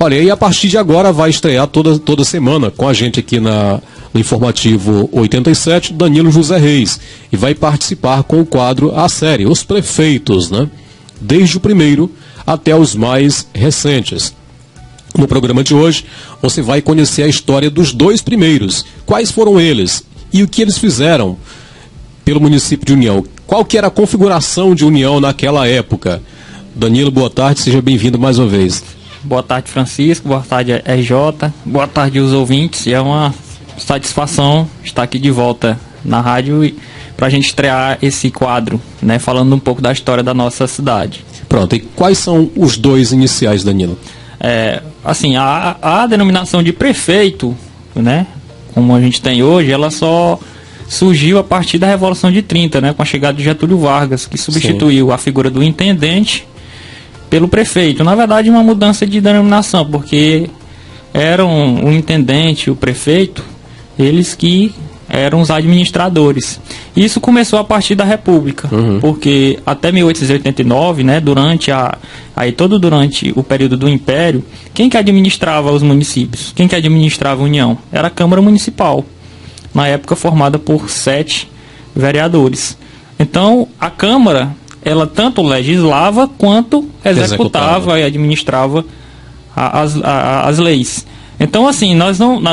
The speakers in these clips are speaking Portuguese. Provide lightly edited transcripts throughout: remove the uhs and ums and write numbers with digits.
Olha, e a partir de agora vai estrear toda semana com a gente aqui no Informativo 87, Danilo José Reis, e vai participar com o quadro A Série, Os Prefeitos, né? Desde o primeiro até os mais recentes. No programa de hoje, você vai conhecer a história dos 2 primeiros. Quais foram eles e o que eles fizeram pelo município de União? Qual que era a configuração de União naquela época? Danilo, boa tarde, seja bem-vindo mais uma vez. Boa tarde, Francisco, boa tarde, RJ, boa tarde os ouvintes, e é uma satisfação estar aqui de volta na rádio para a gente estrear esse quadro, né, falando um pouco da história da nossa cidade. Pronto, e quais são os 2 iniciais, Danilo? Assim, a denominação de prefeito, né, como a gente tem hoje, ela só surgiu a partir da Revolução de 30, né, com a chegada de Getúlio Vargas, que substituiu a figura do intendente pelo prefeito. Na verdade, uma mudança de denominação, porque eram o intendente e o prefeito, eles que eram os administradores. Isso começou a partir da República, porque até 1889, né, durante o período do Império, quem que administrava os municípios? Quem que administrava a União? Era a Câmara Municipal, na época formada por 7 vereadores. Então, a Câmara, ela tanto legislava quanto executava e administrava as leis. Então, assim,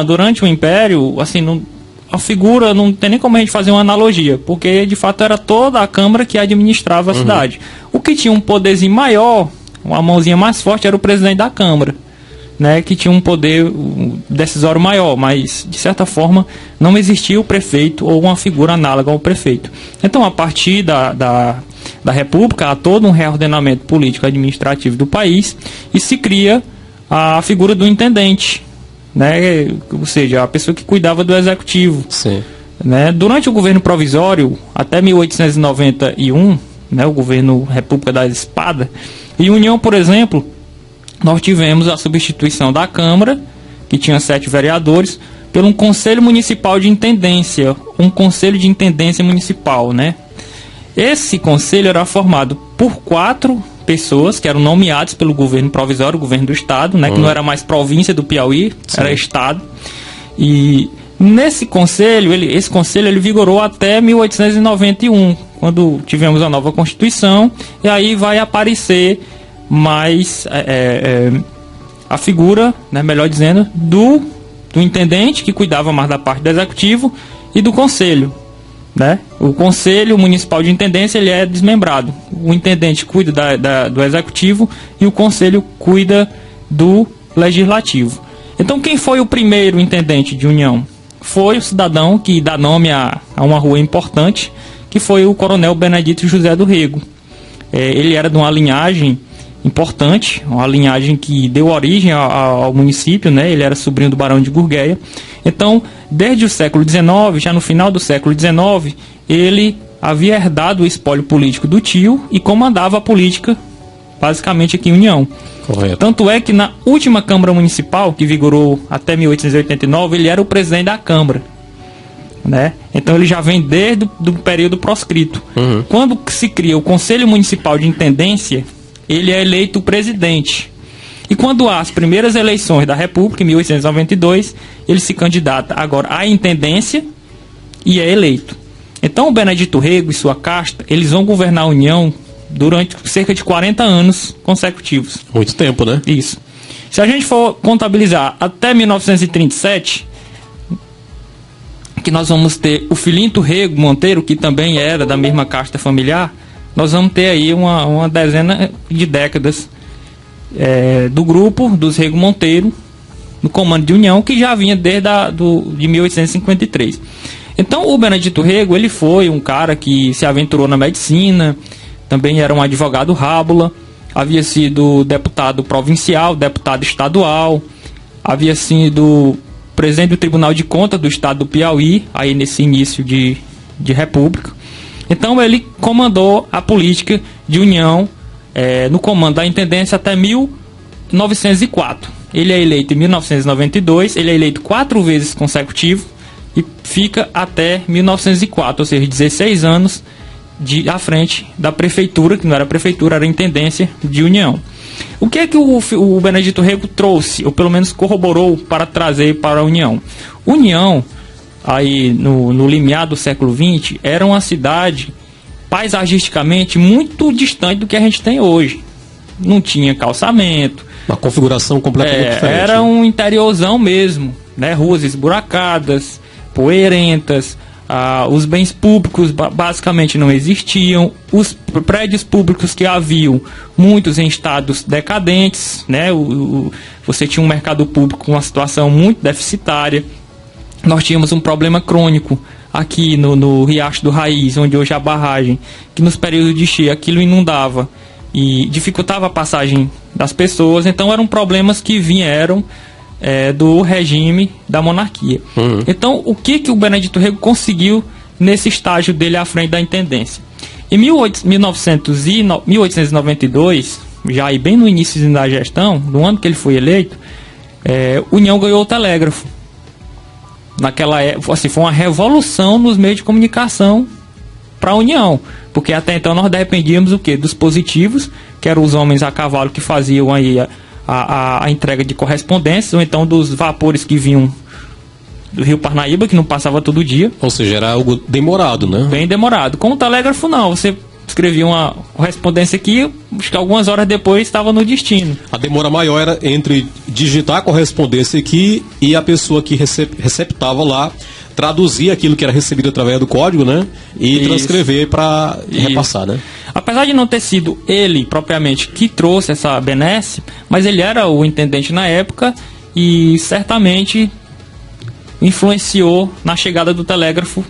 durante o Império, assim, a figura não tem nem como a gente fazer uma analogia, porque de fato era toda a Câmara que administrava a cidade. O que tinha um poderzinho maior, uma mãozinha mais forte, era o presidente da Câmara, né, que tinha um poder decisório maior, mas de certa forma não existia o prefeito ou uma figura análoga ao prefeito. Então, a partir da República, há todo um reordenamento político administrativo do país e se cria a figura do intendente, né, ou seja, a pessoa que cuidava do executivo. Sim. Né? Durante o governo provisório, até 1891, né, o governo República da Espada, em União, por exemplo, nós tivemos a substituição da Câmara, que tinha 7 vereadores, por um Conselho Municipal de Intendência, um Conselho de Intendência Municipal, né? Esse conselho era formado por 4 pessoas que eram nomeadas pelo governo provisório, o governo do estado, né, que não era mais província do Piauí, era estado. E nesse conselho, esse conselho vigorou até 1891, quando tivemos a nova Constituição, e aí vai aparecer mais a figura, né, melhor dizendo, do intendente, que cuidava mais da parte do executivo, e do conselho. Né? O Conselho Municipal de Intendência, ele é desmembrado. O intendente cuida do executivo e o conselho cuida do legislativo. Então, quem foi o primeiro intendente de União? Foi o cidadão que dá nome a uma rua importante, que foi o Coronel Benedito José do Rego. Ele era de uma linhagem importante, uma linhagem que deu origem ao município, né? Ele era sobrinho do Barão de Gurgueia. Então, desde o século XIX, já no final do século XIX, ele havia herdado o espólio político do tio e comandava a política, basicamente, aqui em União. Correto. Tanto é que na última Câmara Municipal, que vigorou até 1889, ele era o presidente da Câmara. Né? Então ele já vem desde o período proscrito. Quando se cria o Conselho Municipal de Intendência, ele é eleito o presidente. E quando há as primeiras eleições da República, em 1892, ele se candidata agora à intendência e é eleito. Então o Benedito Rego e sua casta, eles vão governar a União durante cerca de 40 anos consecutivos. Muito tempo, né? Isso. Se a gente for contabilizar até 1937, que nós vamos ter o Filinto Rego Monteiro, que também era da mesma casta familiar, nós vamos ter aí uma dezena de décadas do grupo dos Rego Monteiro, no comando de União, que já vinha desde de 1853. Então o Benedito Rego, ele foi um cara que se aventurou na medicina, também era um advogado rábula, havia sido deputado provincial, deputado estadual, havia sido presidente do Tribunal de Contas do estado do Piauí, aí nesse início de república. Então ele comandou a política de União no comando da intendência até 1904. Ele é eleito em 1992, ele é eleito 4 vezes consecutivo e fica até 1904, ou seja, 16 anos à frente da prefeitura, que não era prefeitura, era a intendência de União. O que é que o Benedito Rego trouxe, ou pelo menos corroborou para trazer para a União? União, aí no limiar do século XX, era uma cidade paisagisticamente muito distante do que a gente tem hoje. Não tinha calçamento. Uma configuração completamente diferente. Era um interiorzão mesmo, né? Ruas esburacadas, poeirentas, os bens públicos basicamente não existiam, os prédios públicos que haviam, muitos em estados decadentes, né? Você tinha um mercado público com uma situação muito deficitária. Nós tínhamos um problema crônico aqui no Riacho do Raiz, onde hoje é a barragem, que nos períodos de cheia aquilo inundava e dificultava a passagem das pessoas. Então eram problemas que vieram do regime da monarquia. Então o que o Benedito Rego conseguiu nesse estágio dele à frente da intendência? Em 1892, já aí bem no início da gestão, no ano que ele foi eleito, União ganhou o telégrafo. Naquela época, assim, foi uma revolução nos meios de comunicação para a União, porque até então nós dependíamos do quê? Dos positivos, que eram os homens a cavalo que faziam aí a entrega de correspondências, ou então dos vapores que vinham do Rio Parnaíba, que não passava todo dia. Ou seja, era algo demorado, né? Bem demorado. Com o telégrafo não, você escrevia uma correspondência aqui, acho que algumas horas depois estava no destino. A demora maior era entre digitar a correspondência aqui e a pessoa que receptava lá traduzir aquilo que era recebido através do código, né? E transcrever para repassar, né? Apesar de não ter sido ele propriamente que trouxe essa benesse, mas ele era o intendente na época e certamente influenciou na chegada do telégrafo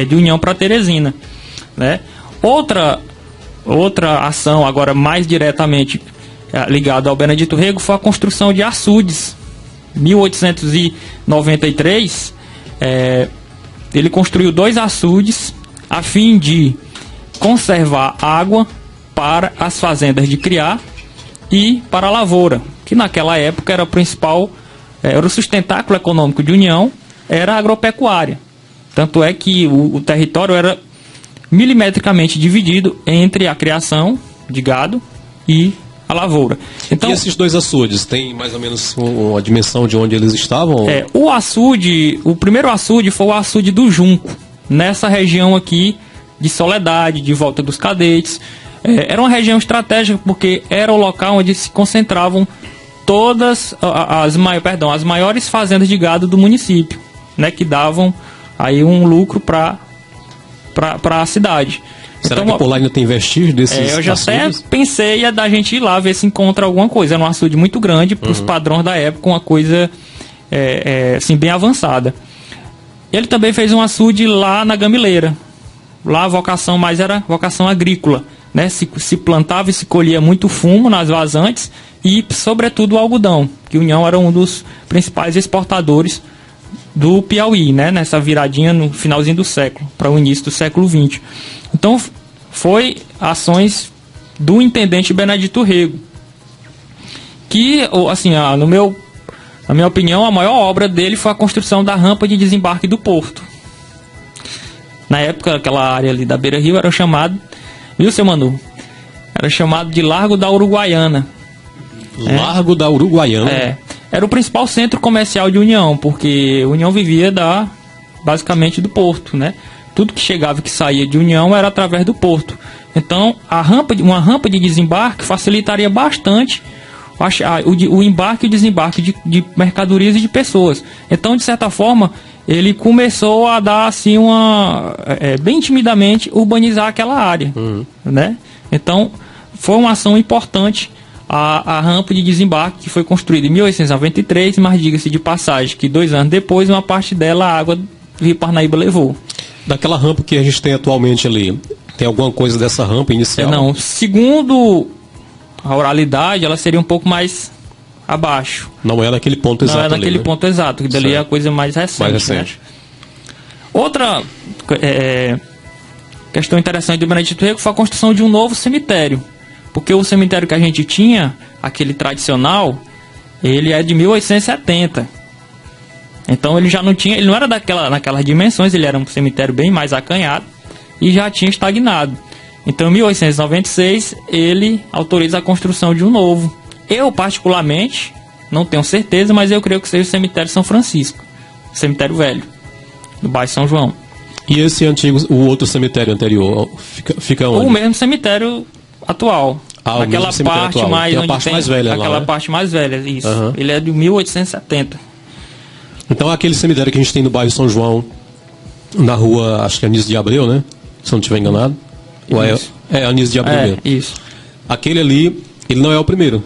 de União para Teresina, né? Outra ação, agora mais diretamente ligada ao Benedito Rego, foi a construção de açudes. Em 1893, ele construiu 2 açudes a fim de conservar água para as fazendas de criar e para a lavoura, que naquela época era o principal, era o sustentáculo econômico de União, era a agropecuária. Tanto é que o território era milimetricamente dividido entre a criação de gado e a lavoura. Então, e esses 2 açudes, tem mais ou menos uma dimensão de onde eles estavam? O primeiro açude foi o açude do Junco, nessa região aqui de Soledade, de Volta dos Cadetes. Era uma região estratégica porque era o local onde se concentravam todas as maiores fazendas de gado do município, né, que davam aí um lucro para a cidade. Será que por lá ainda tem vestígios desses eu já açudes? até pensei da gente ir lá ver se encontra alguma coisa. Era um açude muito grande para os padrões da época, uma coisa assim, bem avançada. Ele também fez um açude lá na Gamileira. Lá a vocação mais era vocação agrícola, né? Se plantava e se colhia muito fumo nas vazantes e, sobretudo, o algodão, que União era um dos principais exportadores do Piauí, né? Nessa viradinha no finalzinho do século, para o início do século XX. Então, foi ações do intendente Benedito Rego, que, assim, na minha opinião, a maior obra dele foi a construção da rampa de desembarque do porto. Na época, aquela área ali da Beira-Rio era chamado, viu, seu Manu? Era chamado de Largo da Uruguaiana. Largo da Uruguaiana? Era o principal centro comercial de União, porque União vivia basicamente do porto, né? Tudo que chegava e que saía de União era através do porto. Então, uma rampa de desembarque facilitaria bastante o embarque e o desembarque de mercadorias e de pessoas. Então, de certa forma, ele começou a dar, assim, bem timidamente, urbanizar aquela área, né? Então, foi uma ação importante a rampa de desembarque, que foi construída em 1893, mas diga-se de passagem que 2 anos depois, uma parte dela, a água do Rio Parnaíba levou. Daquela rampa que a gente tem atualmente ali, tem alguma coisa dessa rampa inicial? Não, segundo a oralidade, ela seria um pouco mais abaixo. Não é naquele ponto exato. Não é naquele ali, né? ponto exato, que dali é a coisa mais recente. Mais recente. Né? Outra questão interessante do Benedito Rego foi a construção de um novo cemitério. Porque o cemitério que a gente tinha, aquele tradicional, ele é de 1870. Então ele já não tinha, ele não era naquelas dimensões, ele era um cemitério bem mais acanhado, e já tinha estagnado. Então, em 1896, ele autoriza a construção de um novo. Eu, particularmente, não tenho certeza, mas eu creio que seja o cemitério São Francisco, cemitério velho, do bairro São João. E esse antigo, o outro cemitério anterior, fica onde? O mesmo cemitério atual. Naquela parte atual. Mais, tem a parte mais velha lá, aquela né? parte mais velha, isso. Ele é de 1870. Então, aquele cemitério que a gente tem no bairro São João, na rua, acho que é Anísio de Abreu, né? Se eu não estiver enganado. É Anísio de Abreu mesmo. Isso. Aquele ali, ele não é o primeiro.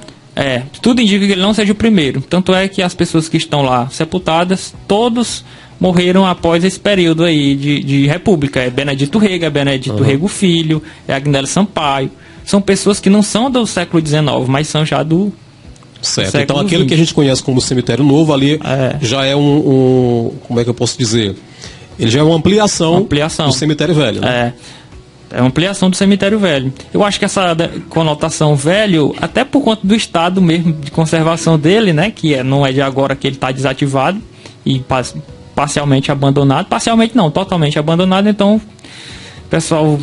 Tudo indica que ele não seja o primeiro. Tanto é que as pessoas que estão lá sepultadas, todos morreram após esse período aí de república. É Benedito Rego, é Benedito Rego Filho, é Agnello Sampaio. São pessoas que não são do século XIX, mas são já do certo. Então aquele que a gente conhece como cemitério novo ali já é como é que eu posso dizer? Ele já é uma ampliação. Do cemitério velho, né? É uma ampliação do cemitério velho. Eu acho que essa conotação velho, até por conta do estado mesmo de conservação dele, né? Que não é de agora que ele está desativado e parcialmente abandonado. Parcialmente não, totalmente abandonado. Então o pessoal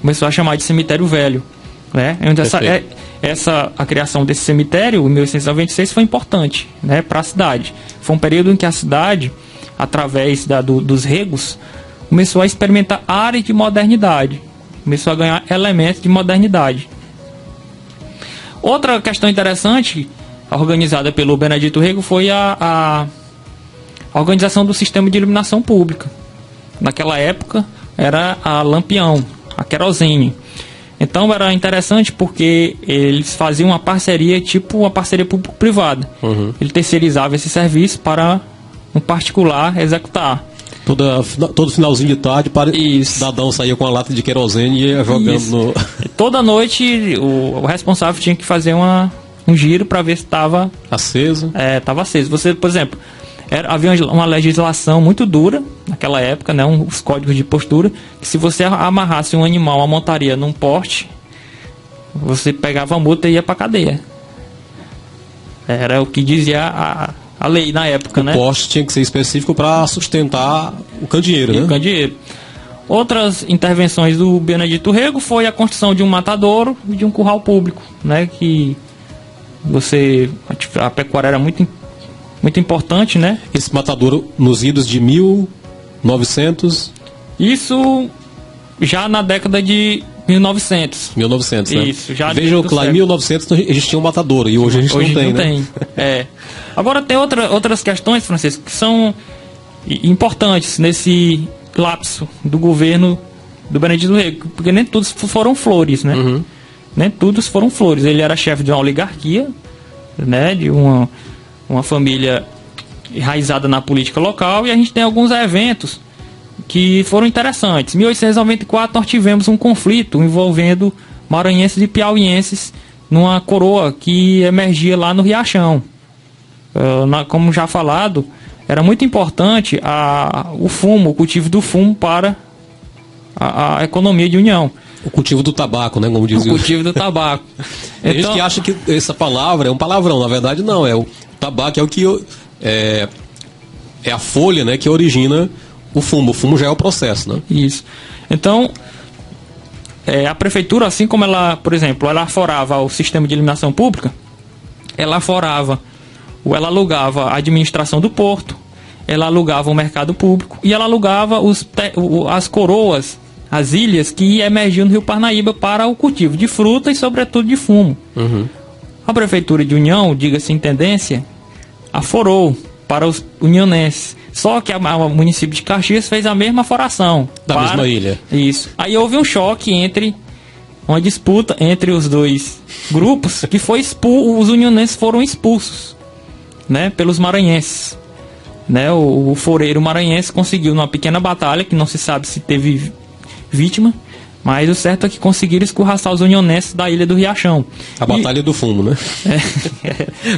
começou a chamar de cemitério velho, né? A criação desse cemitério, em 1896, foi importante, né, para a cidade. Foi um período em que a cidade, através dos regos, começou a experimentar áreas de modernidade, começou a ganhar elementos de modernidade. Outra questão interessante, organizada pelo Benedito Rego, foi a organização do sistema de iluminação pública. Naquela época era a lampião, a querosene. Então era interessante porque eles faziam uma parceria, tipo uma parceria público-privada. Ele terceirizava esse serviço para um particular executar. Todo finalzinho de tarde, o cidadão saía com a lata de querosene e ia jogando no... Toda noite o responsável tinha que fazer um giro para ver se estava aceso. Estava aceso. Você, por exemplo, havia uma legislação muito dura naquela época, né, os códigos de postura, que se você amarrasse um animal, uma montaria num poste, você pegava a multa e ia para cadeia. Era o que dizia a lei na época, né? O poste tinha que ser específico para sustentar o candeeiro, né? O candeeiro. Outras intervenções do Benedito Rego foi a construção de um matadouro e de um curral público, né? Que a pecuária era muito importante, né? Esse matadouro nos idos de 1900... Isso já na década de 1900. 1900, né? Isso, já. Vejam que lá em 1900 a gente tinha um matadouro e hoje a gente não tem, né? Agora tem outras questões, Francisco, que são importantes nesse lapso do governo do Benedito Rego, porque nem todos foram flores, né? Nem todos foram flores. Ele era chefe de uma oligarquia, né? De uma família enraizada na política local, e a gente tem alguns eventos que foram interessantes. Em 1894 nós tivemos um conflito envolvendo maranhenses e piauienses numa coroa que emergia lá no Riachão. Como já falado, era muito importante o cultivo do fumo para a economia de União. O cultivo do tabaco, né? Como dizia. O cultivo do tabaco. Tem gente que acha que essa palavra é um palavrão, na verdade não, o tabaco é o que é a folha, né, que origina o fumo. O fumo já é o processo, né? Isso. Então, a prefeitura, assim como ela, por exemplo, ela aforava o sistema de iluminação pública, ela alugava a administração do porto, ela alugava o mercado público e ela alugava as coroas, as ilhas que emergiam no Rio Parnaíba para o cultivo de fruta e, sobretudo, de fumo. A prefeitura de União, diga-se em tendência, aforou para os unionenses. Só que o município de Caxias fez a mesma aforação. Da mesma ilha. Isso. Aí houve um choque uma disputa entre os dois grupos, que foi os unionenses foram expulsos, né, pelos maranhenses. Né, o foreiro maranhense conseguiu, numa pequena batalha, que não se sabe se teve vítima, mas o certo é que conseguiram escorraçar os unionenses da ilha do Riachão. A batalha do fumo, né?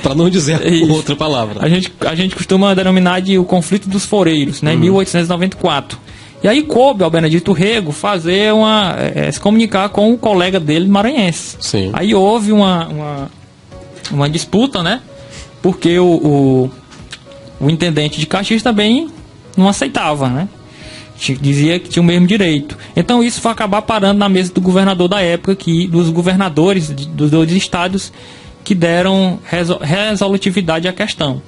Para não dizer outra palavra. A gente costuma denominar de o conflito dos foreiros, né? Em 1894. E aí coube ao Benedito Rego se comunicar com o colega dele maranhense. Sim. Aí houve uma disputa, né? Porque o intendente de Caxias também não aceitava, né? Dizia que tinha o mesmo direito. Então isso vai acabar parando na mesa do governador da época, dos governadores dos 2 estados que deram resolutividade à questão.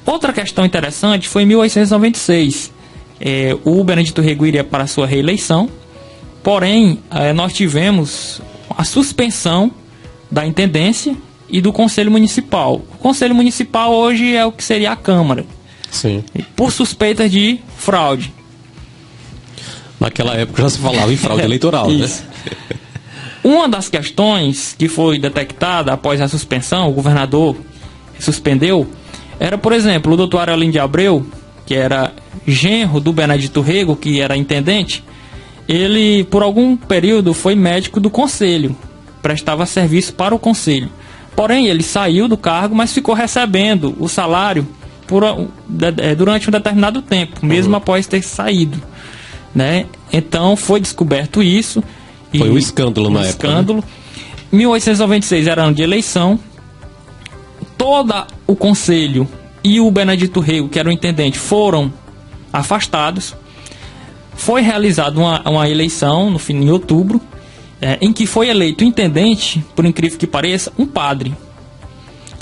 Outra questão interessante foi em 1896. O Benedito Rego iria para a sua reeleição, porém nós tivemos a suspensão da intendência e do Conselho Municipal. O Conselho Municipal hoje é o que seria a Câmara. Sim. Por suspeitas de fraude. Naquela época já se falava em fraude eleitoral, né? Uma das questões que foi detectada após a suspensão, o governador suspendeu, era, por exemplo, o doutor Aurelino de Abreu, que era genro do Benedito Rego, que era intendente. Ele, por algum período, foi médico do conselho, prestava serviço para o conselho. Porém, ele saiu do cargo, mas ficou recebendo o salário durante um determinado tempo, mesmo após ter saído, né? Então, foi descoberto isso. Foi um escândalo na época. Escândalo. 1896 era ano de eleição. Todo o conselho e o Benedito Rego, que era o intendente, foram afastados. Foi realizada uma eleição no fim de outubro, em que foi eleito intendente, por incrível que pareça, um padre.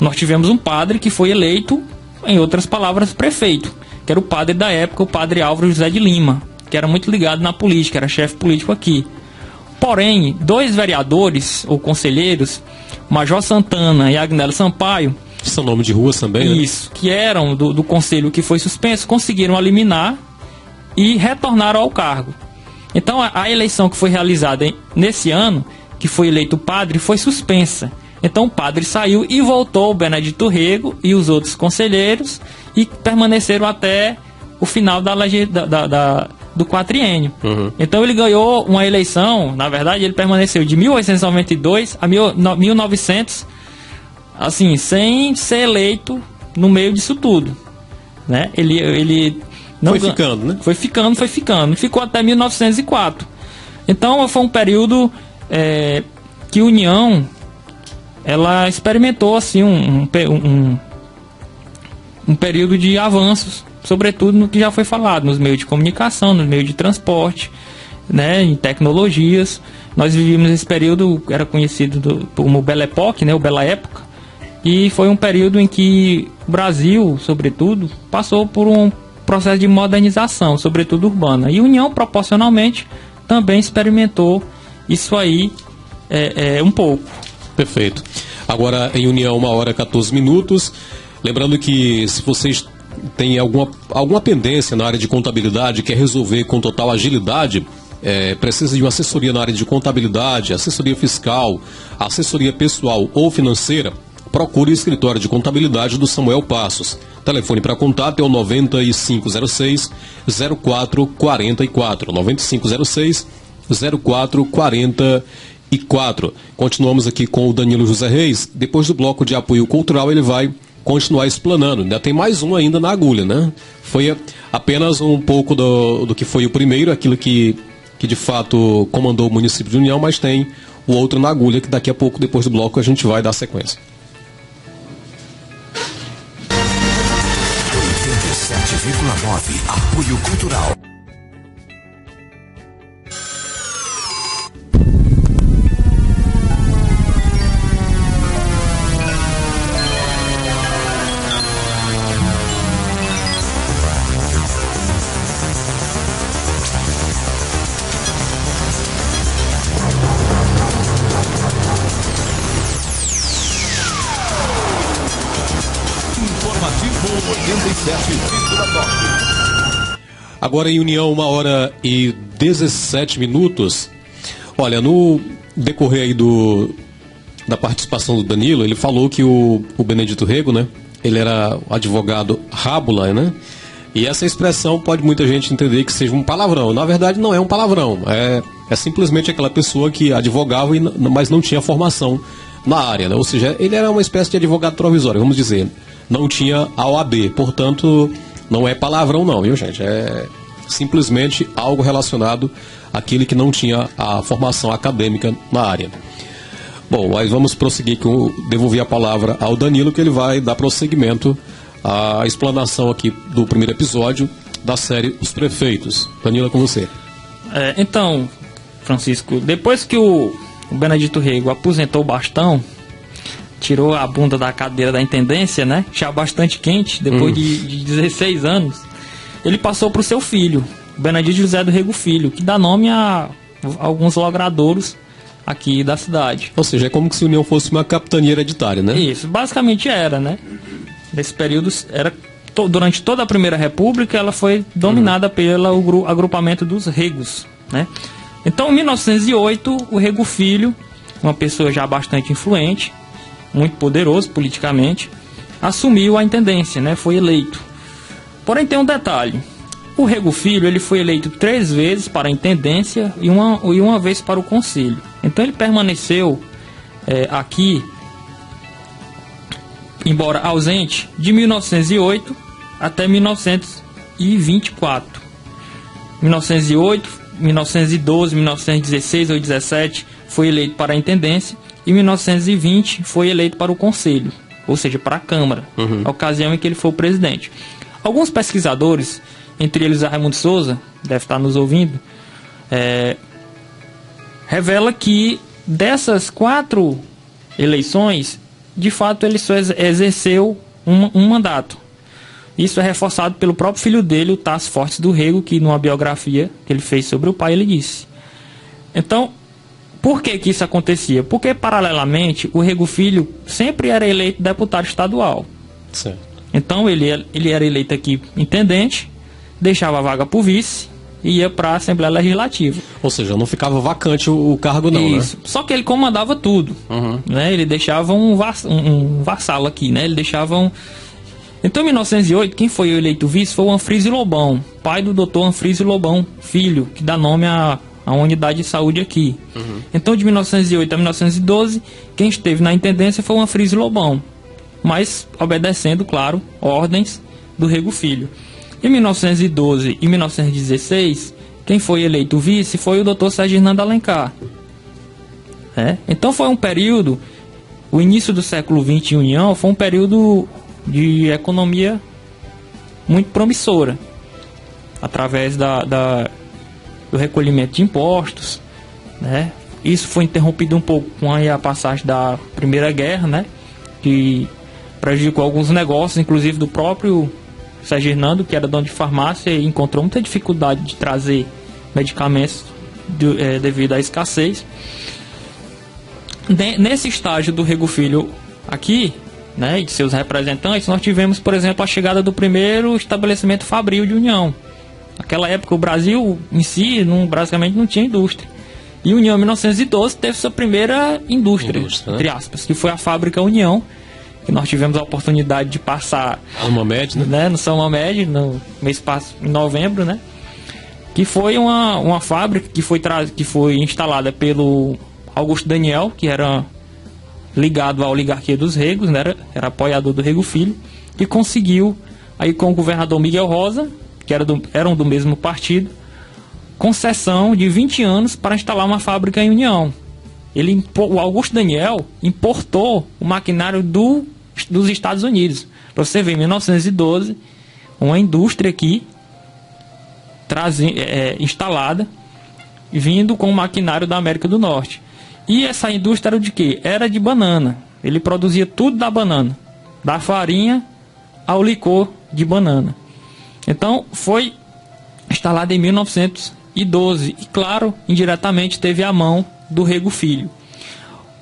Nós tivemos um padre que foi eleito, em outras palavras, prefeito, que era o padre da época, o padre Álvaro José de Lima, que era muito ligado na política, era chefe político aqui. Porém, 2 vereadores ou conselheiros, Major Santana e Agnello Sampaio, que são nome de ruas também, isso, né? Que eram do conselho que foi suspenso, conseguiram eliminar e retornaram ao cargo. Então a eleição que foi realizada nesse ano, que foi eleito o padre, foi suspensa. Então o padre saiu e voltou o Benedito Rego e os outros conselheiros e permaneceram até o final do quatriênio. Então ele ganhou uma eleição, na verdade ele permaneceu de 1892 a 1900, assim, sem ser eleito no meio disso tudo, né? Ele não foi ficando, né? Foi ficando. Ficou até 1904. Então foi um período que a União ela experimentou assim um período de avanços, sobretudo no que já foi falado, nos meios de comunicação, nos meios de transporte, né, em tecnologias. Nós vivíamos esse período, era conhecido como Belle Époque, né, o Bela Época, e foi um período em que o Brasil, sobretudo, passou por um processo de modernização, sobretudo urbana. E a União, proporcionalmente, também experimentou isso aí um pouco. Perfeito. Agora, em União, 1h14. Lembrando que se vocês têm alguma pendência na área de contabilidade, quer resolver com total agilidade, precisa de uma assessoria na área de contabilidade, assessoria fiscal, assessoria pessoal ou financeira, procure o escritório de contabilidade do Samuel Passos. Telefone para contato é o 9506-0444. 9506-0444. Continuamos aqui com o Danilo José Reis. Depois do bloco de apoio cultural, ele vai continuar explanando. Ainda tem mais um ainda na agulha, né? Foi apenas um pouco do que foi o primeiro, aquilo que de fato comandou o município de União, mas tem o outro na agulha, que daqui a pouco, depois do bloco, a gente vai dar sequência. 87,9 Apoio Cultural. Agora em União, 1h17. Olha, no decorrer aí da participação do Danilo, ele falou que o Benedito Rego, né, ele era o advogado rábula, né? E essa expressão pode muita gente entender que seja um palavrão. Na verdade, não é um palavrão. É simplesmente aquela pessoa que advogava, mas não tinha formação na área, né? Ou seja, ele era uma espécie de advogado provisório, vamos dizer. Não tinha a OAB, portanto, não é palavrão não, viu, gente? É simplesmente algo relacionado àquele que não tinha a formação acadêmica na área. Bom, mas vamos prosseguir, devolver a palavra ao Danilo, que ele vai dar prosseguimento à explanação aqui do primeiro episódio da série Os Prefeitos. Danilo, é com você. Então, Francisco, depois que o Benedito Rego aposentou o bastão, tirou a bunda da cadeira da intendência, né? Já bastante quente, depois de 16 anos, ele passou para o seu filho, Benedito José do Rego Filho, que dá nome a alguns logradouros aqui da cidade. Ou seja, é como se a União fosse uma capitania hereditária, né? Isso, basicamente era, né? Nesse período, durante toda a Primeira República, ela foi dominada pelo agrupamento dos Regos, né? Então, em 1908, o Rego Filho, uma pessoa já bastante influente, muito poderoso politicamente, assumiu a intendência, né? Foi eleito. Porém, tem um detalhe. O Rego Filho, ele foi eleito 3 vezes para a intendência e uma vez para o conselho. Então, ele permaneceu aqui, embora ausente, de 1908 até 1924. 1908, 1912, 1916 ou 17 foi eleito para a intendência e 1920 foi eleito para o conselho, ou seja, para a Câmara, a ocasião em que ele foi o presidente. Alguns pesquisadores, entre eles a Raimundo Souza, deve estar nos ouvindo, revela que dessas 4 eleições, de fato ele só exerceu um mandato. Isso é reforçado pelo próprio filho dele, o Tasso Fortes do Rego, que numa biografia que ele fez sobre o pai, ele disse. Então, por que isso acontecia? Porque, paralelamente, o Rego Filho sempre era eleito deputado estadual. Certo. Então, ele era eleito aqui intendente, deixava a vaga para o vice e ia para a Assembleia Legislativa. Ou seja, não ficava vacante o cargo não, Isso. Né? Só que ele comandava tudo. Né? Ele deixava um vassalo aqui, né? Ele deixava Então, em 1908, quem foi o eleito vice foi o Anfrísio Lobão, pai do doutor Anfrísio Lobão, filho, que dá nome à unidade de saúde aqui. Então, de 1908 a 1912, quem esteve na intendência foi o Anfrísio Lobão, mas obedecendo, claro, ordens do Rego Filho. Em 1912 e 1916, quem foi eleito vice foi o doutor Sérgio Hernando Alencar. Então, foi um período, o início do século XX em União, foi um período de economia muito promissora, através do recolhimento de impostos, né? Isso foi interrompido um pouco com a passagem da Primeira Guerra, né? Que prejudicou alguns negócios, inclusive do próprio Sérgio Hernando, que era dono de farmácia, e encontrou muita dificuldade de trazer medicamentos devido à escassez. Nesse estágio do Rego Filho aqui, né, e de seus representantes, nós tivemos, por exemplo, a chegada do primeiro estabelecimento fabril de União. Naquela época, o Brasil em si basicamente não tinha indústria. E União, em 1912, teve sua primeira indústria, entre aspas, que foi a Fábrica União, que nós tivemos a oportunidade de passar no São Mamed, no mês passado, em novembro, né? Que foi uma fábrica que foi instalada pelo Augusto Daniel, que era ligado à oligarquia dos Regos, né? Era apoiador do Rego Filho, e conseguiu, aí com o governador Miguel Rosa, que eram do mesmo partido, concessão de 20 anos para instalar uma fábrica em União. O Augusto Daniel importou o maquinário dos Estados Unidos. Para você ver, em 1912, uma indústria aqui instalada, vindo com o maquinário da América do Norte. E essa indústria era de quê? Era de banana. Ele produzia tudo da banana, da farinha ao licor de banana. Então, foi instalada em 1912. E, claro, indiretamente teve a mão do Rego Filho.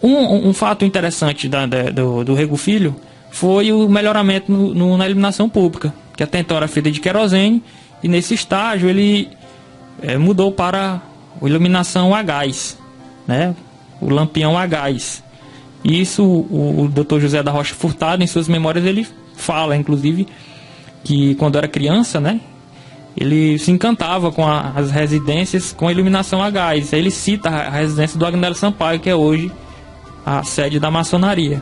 Um fato interessante do Rego Filho foi o melhoramento na iluminação pública, que até então era feita de querosene, e nesse estágio ele mudou para a iluminação a gás, né? O lampião a gás. E isso o Dr. José da Rocha Furtado, em suas memórias, ele fala, inclusive, que quando era criança, né, ele se encantava com as residências com a iluminação a gás. Aí ele cita a residência do Agnello Sampaio, que é hoje a sede da maçonaria.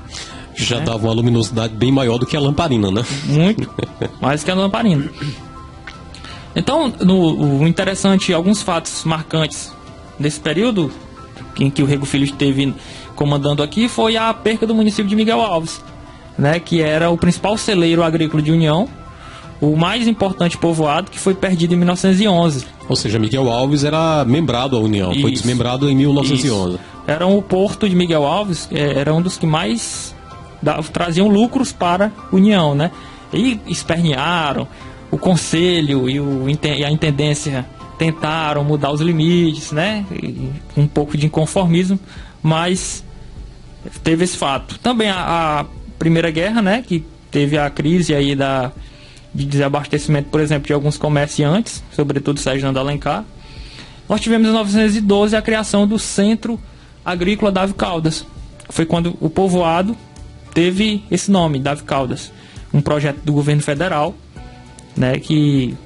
Já dava uma luminosidade bem maior do que a lamparina, né? Muito, mais que a lamparina. Então, o interessante, alguns fatos marcantes desse período em que o Rego Filho esteve comandando aqui, foi a perca do município de Miguel Alves, né, que era o principal celeiro agrícola de União. o mais importante povoado que foi perdido em 1911. Ou seja, Miguel Alves era membrado à União, foi Isso. desmembrado em 1911. Isso. O porto de Miguel Alves era um dos que mais traziam lucros para a União, né? E espernearam, o conselho e a intendência tentaram mudar os limites, né? E um pouco de inconformismo, mas teve esse fato. Também a Primeira Guerra, né? Que teve a crise aí de desabastecimento, por exemplo, de alguns comerciantes, sobretudo Sérgio de Alencar. Nós tivemos em 1912 a criação do Centro Agrícola Davi Caldas. Foi quando o povoado teve esse nome, Davi Caldas. Um projeto do governo federal, né,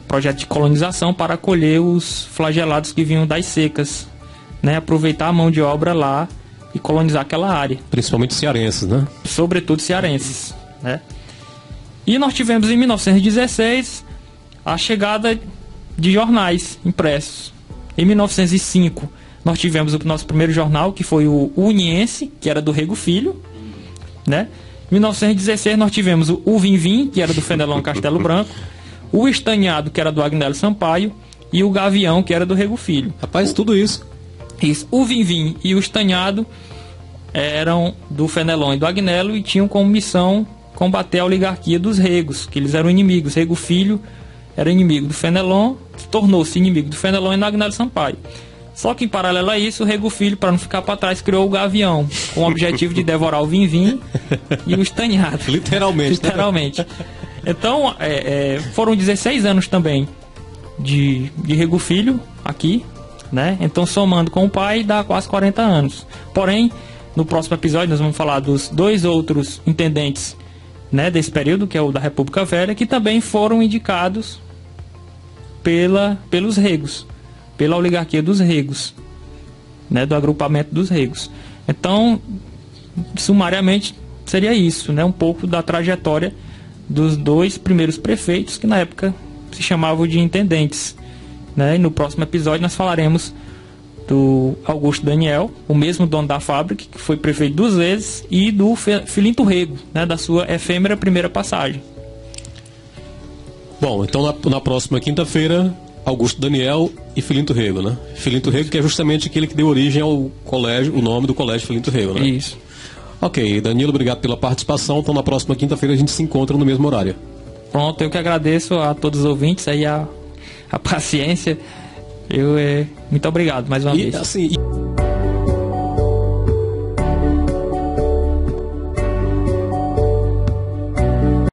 projeto de colonização para acolher os flagelados que vinham das secas, né, aproveitar a mão de obra lá e colonizar aquela área. Principalmente cearenses, né? Sobretudo cearenses, né? E nós tivemos em 1916 a chegada de jornais impressos. Em 1905 nós tivemos o nosso primeiro jornal, que foi o Uniense, que era do Rego Filho, né? Em 1916 nós tivemos o Vim Vim, que era do Fenelon Castelo Branco, o Estanhado, que era do Agnello Sampaio, e o Gavião, que era do Rego Filho. Rapaz, tudo isso. Isso. O Vim Vim e o Estanhado eram do Fenelon e do Agnello e tinham como missão combater a oligarquia dos Regos, que eles eram inimigos. Rego Filho era inimigo do Fenelon, tornou-se inimigo do Fenelon e do Agnello Sampaio. Só que em paralelo a isso, o Rego Filho, para não ficar para trás, criou o Gavião, com o objetivo de devorar o Vim Vim e o Estanhado. Literalmente. Literalmente. Então, foram 16 anos também de Rego Filho aqui, né? Então, somando com o pai, dá quase 40 anos. Porém, no próximo episódio, nós vamos falar dos 2 outros intendentes, né, desse período, que é o da República Velha, que também foram indicados pelos Regos, pela oligarquia dos Regos, né, do agrupamento dos Regos. Então, sumariamente, seria isso, né, um pouco da trajetória dos 2 primeiros prefeitos, que na época se chamavam de intendentes, né? E no próximo episódio nós falaremos do Augusto Daniel, o mesmo dono da fábrica, que foi prefeito 2 vezes, e do Filinto Rego, né, da sua efêmera primeira passagem. Bom, então na próxima quinta-feira, Augusto Daniel e Filinto Rego, né? Filinto Rego, que é justamente aquele que deu origem ao colégio, o nome do colégio Filinto Rego, né? Isso. Ok, Danilo, obrigado pela participação. Então na próxima quinta-feira a gente se encontra no mesmo horário. Pronto, eu que agradeço a todos os ouvintes aí a paciência. Muito obrigado mais uma vez. Assim,